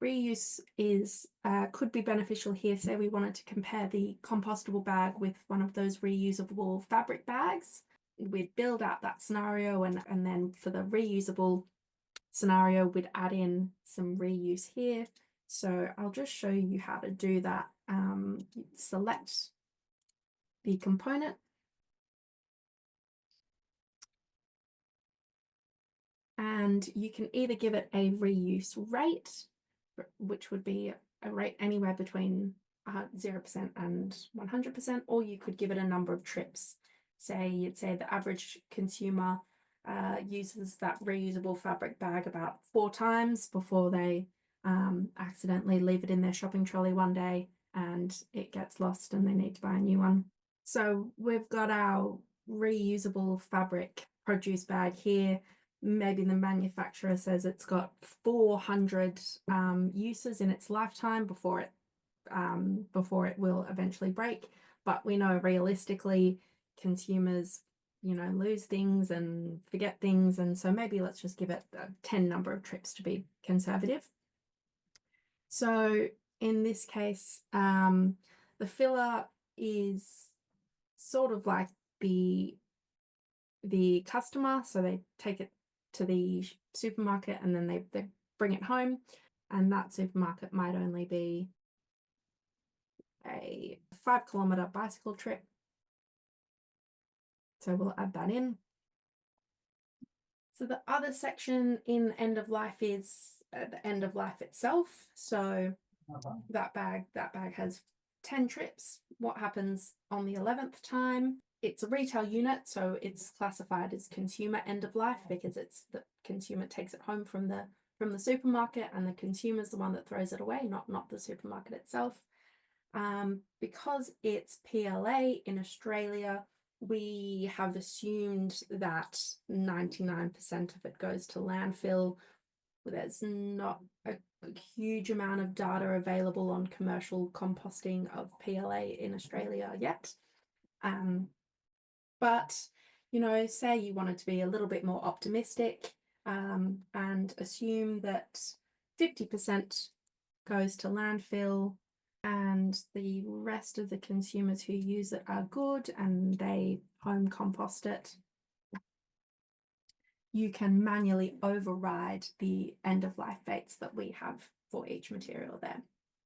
reuse is could be beneficial here. Say we wanted to compare the compostable bag with one of those reusable fabric bags. We'd build out that scenario, and then for the reusable scenario, we'd add in some reuse here. So I'll just show you how to do that. Select the component. And you can either give it a reuse rate, which would be a rate anywhere between 0% and 100%, or you could give it a number of trips. Say you'd say the average consumer uses that reusable fabric bag about 4 times before they accidentally leave it in their shopping trolley one day and it gets lost and they need to buy a new one. So we've got our reusable fabric produce bag here. Maybe the manufacturer says it's got 400 uses in its lifetime before it will eventually break. But we know realistically consumers, lose things and forget things, and so maybe let's just give it a 10 number of trips to be conservative. So in this case, the filler is sort of like the customer, so they take it to the supermarket and then they bring it home, and that supermarket might only be a 5-kilometer bicycle trip. So we'll add that in. So the other section in end of life is the end of life itself. So that bag has 10 trips. What happens on the 11th time? It's a retail unit, so it's classified as consumer end of life because it's the consumer takes it home from the supermarket, and the consumer is the one that throws it away, not the supermarket itself. Because it's PLA in Australia, we have assumed that 99% of it goes to landfill. There's not a huge amount of data available on commercial composting of PLA in Australia yet. But, say you wanted to be a little bit more optimistic and assume that 50% goes to landfill and the rest of the consumers who use it are good and they home compost it, you can manually override the end of life dates that we have for each material there.